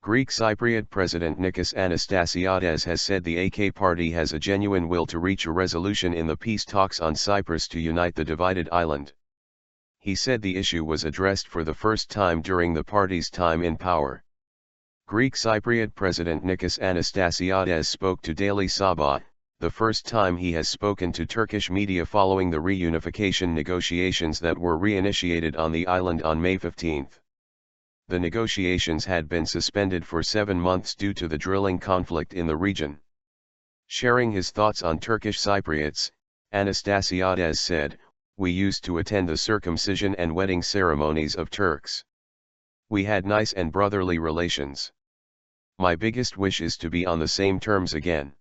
Greek Cypriot President Nicos Anastasiades has said the AK party has a genuine will to reach a resolution in the peace talks on Cyprus to unite the divided island. He said the issue was addressed for the first time during the party's time in power. Greek Cypriot President Nicos Anastasiades spoke to Daily Sabah, the first time he has spoken to Turkish media following the reunification negotiations that were reinitiated on the island on May 15. The negotiations had been suspended for 7 months due to the drilling conflict in the region. Sharing his thoughts on Turkish Cypriots, Anastasiades said, "We used to attend the circumcision and wedding ceremonies of Turks. We had nice and brotherly relations. My biggest wish is to be on the same terms again."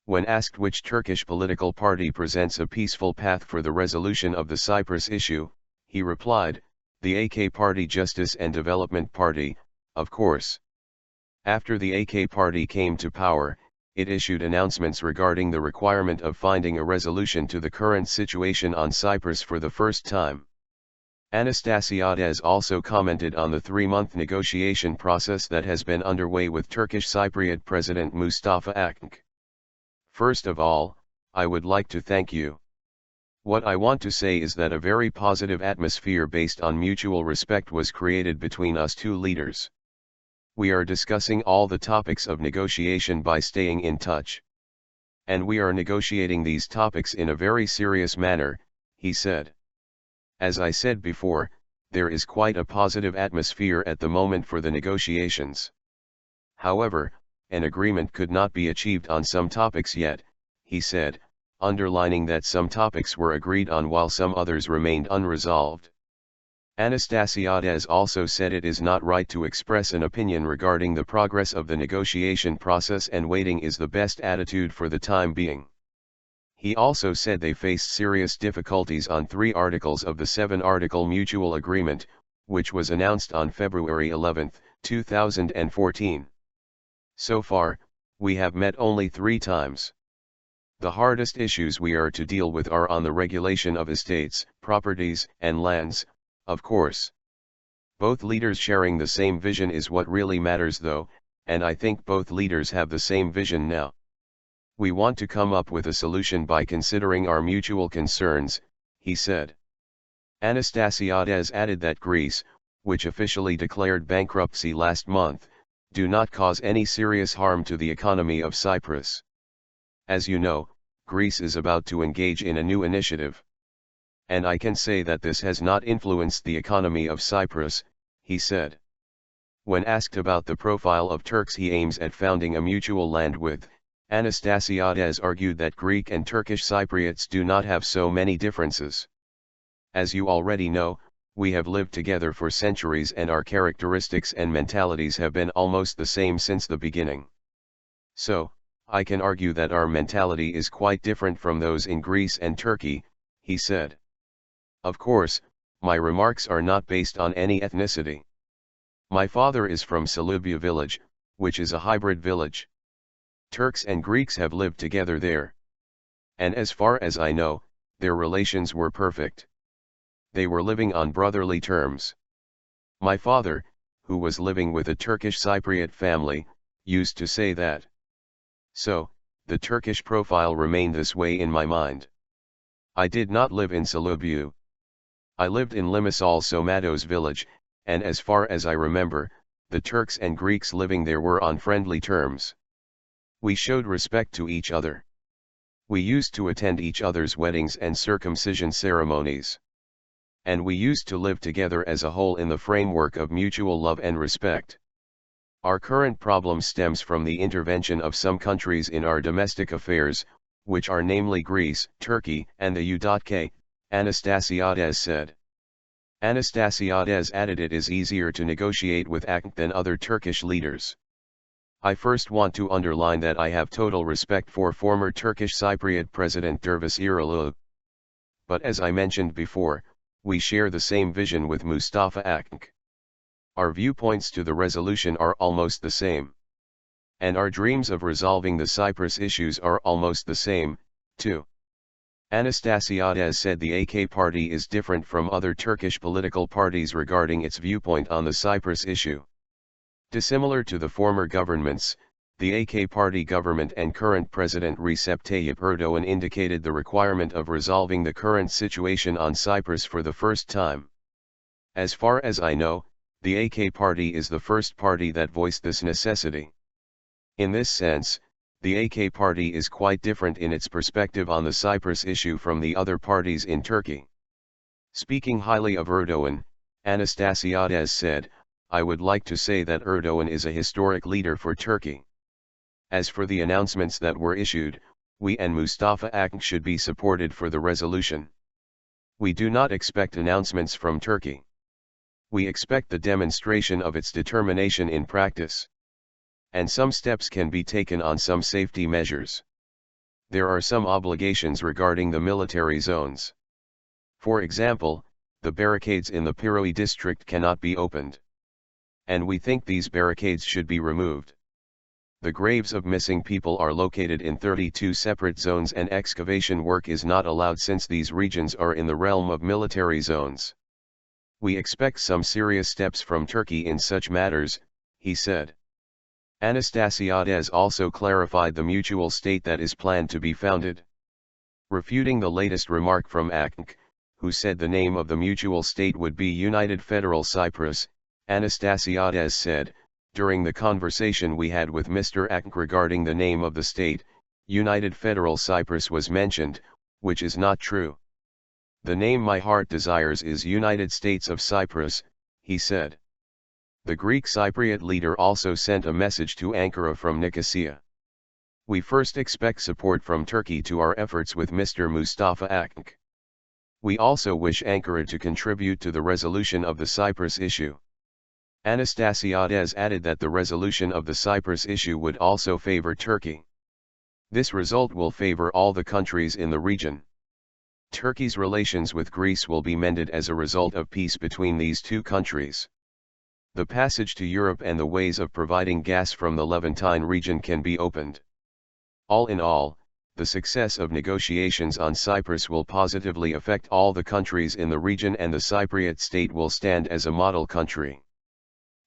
When asked which Turkish political party presents a peaceful path for the resolution of the Cyprus issue, he replied, "The AK Party Justice and Development Party, of course." After the AK Party came to power, it issued announcements regarding the requirement of finding a resolution to the current situation on Cyprus for the first time. Anastasiades also commented on the 3-month negotiation process that has been underway with Turkish Cypriot President Mustafa Akink. "First of all, I would like to thank you. What I want to say is that a very positive atmosphere based on mutual respect was created between us two leaders. We are discussing all the topics of negotiation by staying in touch. And we are negotiating these topics in a very serious manner," he said. "As I said before, there is quite a positive atmosphere at the moment for the negotiations. However, an agreement could not be achieved on some topics yet," he said, underlining that some topics were agreed on while some others remained unresolved. Anastasiades also said it is not right to express an opinion regarding the progress of the negotiation process and waiting is the best attitude for the time being. He also said they faced serious difficulties on 3 articles of the 7-article mutual agreement, which was announced on February 11, 2014. "So far, we have met only 3 times. The hardest issues we are to deal with are on the regulation of estates, properties, and lands, of course. Both leaders sharing the same vision is what really matters though, and I think both leaders have the same vision now. We want to come up with a solution by considering our mutual concerns," he said. Anastasiades added that Greece, which officially declared bankruptcy last month, do not cause any serious harm to the economy of Cyprus. "As you know, Greece is about to engage in a new initiative. And I can say that this has not influenced the economy of Cyprus," he said. When asked about the profile of Turks he aims at founding a mutual land with, Anastasiades argued that Greek and Turkish Cypriots do not have so many differences. "As you already know, we have lived together for centuries and our characteristics and mentalities have been almost the same since the beginning. So, I can argue that our mentality is quite different from those in Greece and Turkey," he said. "Of course, my remarks are not based on any ethnicity. My father is from Salubya village, which is a hybrid village. Turks and Greeks have lived together there. And as far as I know, their relations were perfect. They were living on brotherly terms. My father, who was living with a Turkish Cypriot family, used to say that. So, the Turkish profile remained this way in my mind. I did not live in Salubya. I lived in Limassol Somatos village, and as far as I remember, the Turks and Greeks living there were on friendly terms. We showed respect to each other. We used to attend each other's weddings and circumcision ceremonies. And we used to live together as a whole in the framework of mutual love and respect. Our current problem stems from the intervention of some countries in our domestic affairs, which are namely Greece, Turkey, and the UK, Anastasiades said. Anastasiades added it is easier to negotiate with Akink than other Turkish leaders. "I first want to underline that I have total respect for former Turkish Cypriot President Dervis İrolu. But as I mentioned before, we share the same vision with Mustafa Akink. Our viewpoints to the resolution are almost the same. And our dreams of resolving the Cyprus issues are almost the same, too." Anastasiades said the AK party is different from other Turkish political parties regarding its viewpoint on the Cyprus issue. Dissimilar to the former governments, the AK party government and current President Recep Tayyip Erdogan indicated the requirement of resolving the current situation on Cyprus for the first time. As far as I know, the AK party is the first party that voiced this necessity. In this sense, the AK party is quite different in its perspective on the Cyprus issue from the other parties in Turkey. Speaking highly of Erdogan, Anastasiades said, "I would like to say that Erdogan is a historic leader for Turkey. As for the announcements that were issued, we and Mustafa Akın should be supported for the resolution. We do not expect announcements from Turkey. We expect the demonstration of its determination in practice. And some steps can be taken on some safety measures. There are some obligations regarding the military zones. For example, the barricades in the Piroi district cannot be opened. And we think these barricades should be removed. The graves of missing people are located in 32 separate zones and excavation work is not allowed since these regions are in the realm of military zones. We expect some serious steps from Turkey in such matters," he said. Anastasiades also clarified the mutual state that is planned to be founded. Refuting the latest remark from Akın, who said the name of the mutual state would be United Federal Cyprus, Anastasiades said, "During the conversation we had with Mr. Akın regarding the name of the state, United Federal Cyprus was mentioned, which is not true. The name my heart desires is United States of Cyprus," he said. The Greek Cypriot leader also sent a message to Ankara from Nicosia. "We first expect support from Turkey to our efforts with Mr. Mustafa Akın. We also wish Ankara to contribute to the resolution of the Cyprus issue." Anastasiades added that the resolution of the Cyprus issue would also favor Turkey. This result will favor all the countries in the region. Turkey's relations with Greece will be mended as a result of peace between these two countries. The passage to Europe and the ways of providing gas from the Levantine region can be opened. All in all, the success of negotiations on Cyprus will positively affect all the countries in the region and the Cypriot state will stand as a model country.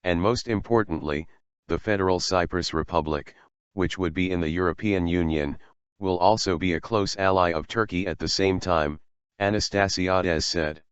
And most importantly, the Federal Cyprus Republic, which would be in the European Union, will also be a close ally of Turkey at the same time, Anastasiades said.